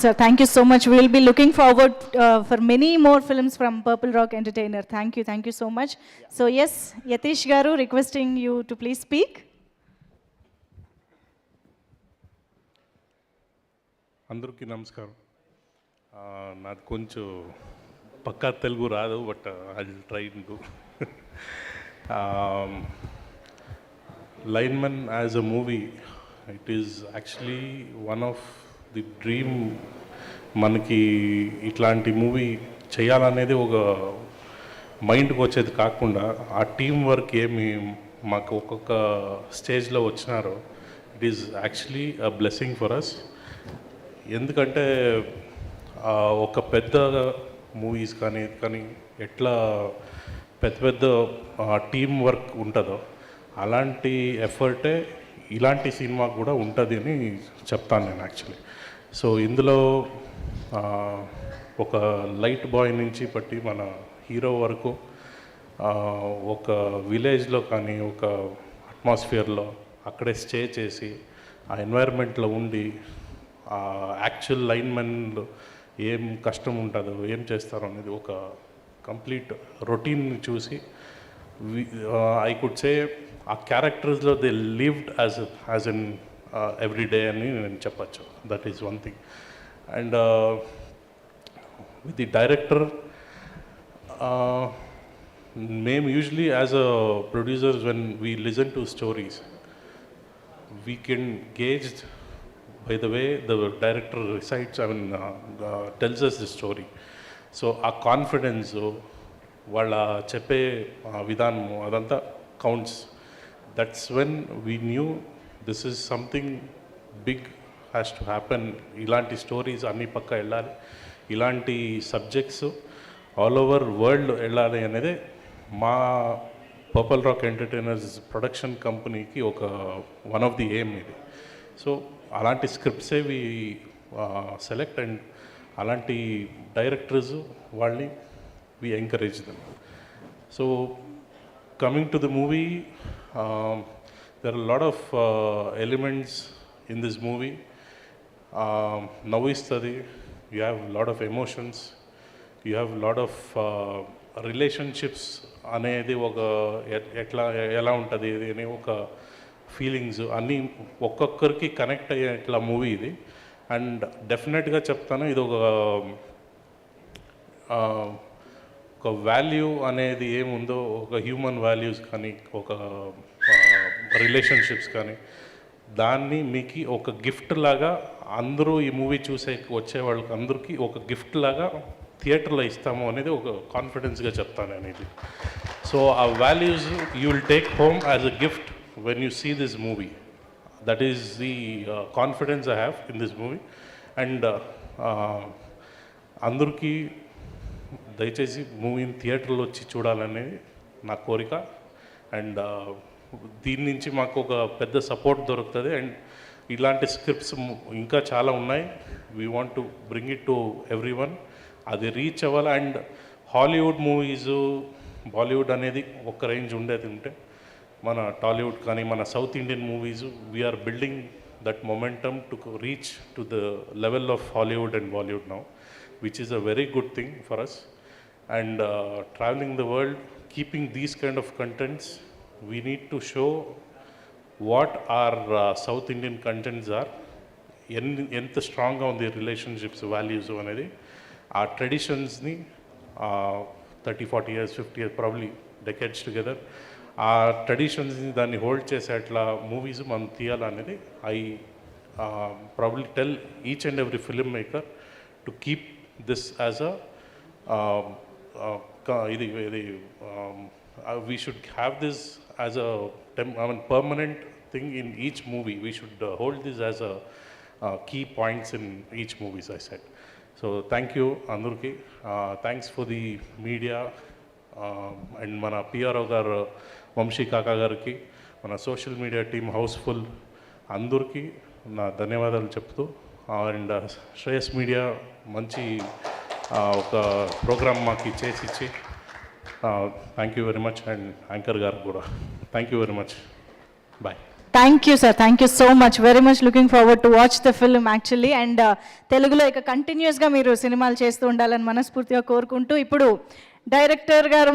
So thank you so much. We will be looking forward for many more films from Purple Rock Entertainer. Thank you so much. Yeah. So yes, Yatish Garu, requesting you to please speak. అందరికీ నమస్కారం. నాకు కొంచెం పక్కా తెలుగు రాదు, but I will try to. లైన్మన్ as a movie, it is actually one of the dream. మనకి ఇట్లాంటి movie చేయాలనేది ఒక మైండ్కి వచ్చేది కాకుండా, ఆ టీం వర్క్ ఏమి మాకు ఒక్కొక్క స్టేజ్లో వచ్చినారో, it is actually a blessing for us. ఎందుకంటే ఒక పెద్ద మూవీస్ కానీ ఎట్లా పెద్ద టీం వర్క్ ఉంటుందో, అలాంటి ఎఫర్టే ఇలాంటి సినిమా కూడా ఉంటుంది అని చెప్తాను నేను యాక్చువల్లీ. సో ఇందులో ఒక లైట్ బాయ్ నుంచి పట్టి మన హీరో వరకు ఒక విలేజ్లో కానీ ఒక అట్మాస్ఫియర్లో అక్కడే స్టే చేసి ఆ ఎన్వైర్న్మెంట్లో ఉండి యాక్చువల్ లైన్మెన్లో ఏం కష్టం ఉంటుందో, ఏం చేస్తారో అనేది ఒక కంప్లీట్ రొటీన్ని చూసి ఐ కుడ్ సే ఆ క్యారెక్టర్స్లో they lived as in every day అని నేను చెప్పచ్చు. That is one thing. And with the director, మేము usually as a producers when we listen to stories, we can gauge by the way the director recites, tells us the story. So our confidence, వాళ్ళ చెప్పే విధానము అదంతా counts. That's when we knew this is something big has to happen. ఇలాంటి stories అన్ని పక్క వెళ్ళాలి, ఇలాంటి subjects all over world వెళ్ళాలి అనేది మా పర్పుల్ రాక్ ఎంటర్టైనర్స్ ప్రొడక్షన్ కంపెనీకి ఒక వన్ ఆఫ్ ది ఎయిమ్ ఇది. సో అలాంటి స్క్రిప్ట్సే వి సెలెక్ట్, అండ్ అలాంటి డైరెక్టర్స్ వాళ్ళని we encourage them. So coming to the movie, there are lot of elements in this movie. నవ్విస్తుంది, you have lot of emotions, you have lot of relationships అనేది ఒక ఎలా ఉంటుంది అని ఒక ఫీలింగ్స్ అన్నీ ఒక్కొక్కరికి కనెక్ట్ అయ్యే ఇట్లా మూవీ ఇది. అండ్ డెఫినెట్గా చెప్తాను, ఇది ఒక వాల్యూ అనేది ఏముందో, ఒక హ్యూమన్ వాల్యూస్ కానీ ఒక రిలేషన్షిప్స్ కానీ, దాన్ని మీకు ఒక గిఫ్ట్ లాగా అందరూ ఈ మూవీ చూసే వచ్చే వాళ్ళకి అందరికీ ఒక గిఫ్ట్ లాగా థియేటర్లో ఇస్తాము అనేది ఒక కాన్ఫిడెన్స్గా చెప్తాను నేను ఇది. సో ఆ values you will take home as a gift when you see this movie. That is the confidence I have in this movie. And అందరికీ దయచేసి మూవీని థియేటర్లో వచ్చి చూడాలనేది నా కోరిక. అండ్ దీని నుంచి మాకు ఒక పెద్ద సపోర్ట్ దొరుకుతుంది. అండ్ ఇలాంటి స్క్రిప్ట్స్ ఇంకా చాలా ఉన్నాయి. We want to bring it to everyone, అది రీచ్ అవ్వాలి. అండ్ హాలీవుడ్ మూవీస్, బాలీవుడ్ అనేది ఒక రేంజ్ ఉండేది ఉంటే, మన టాలీవుడ్ కానీ మన south Indian movies, we are building that momentum to reach to the level of Hollywood and Bollywood now, which is a very good thing for us. And travelling the world, keeping these kind of contents, we need to show what are south Indian contents are, ఎంత స్ట్రాంగ్గా ఉంది relationships, values అనేది, ఆ ట్రెడిషన్స్ని 30-40 years, 50 years, probably decades together, ఆ ట్రెడిషన్స్ని దాన్ని hold చేసే అట్లా మూవీస్ మనం తీయాలనేది I probably tell each and every filmmaker to keep this as a ఇది we should have this as a permanent thing in each movie. We should hold this as a key points in each movies I said. So thank you అందరికీ. Thanks for the media and మన PRO గారు వంశీ కాకా గారికి, మన social media team Housefull అందరికీ నా ధన్యవాదాలు చెప్తూ, అండ్ శ్రేయస్ మీడియా మంచి ఒక ప్రోగ్రామ్ మాకు చేసి thank you very much. And anchor గారికి కూడా thank you very much. Bye. Thank you sir, thank you so much, very much looking forward to watch the film actually. And తెలుగులో ఇక కంటిన్యూస్గా మీరు సినిమాలు చేస్తూ ఉండాలని మనస్ఫూర్తిగా కోరుకుంటూ ఇప్పుడు డైరెక్టర్ గారు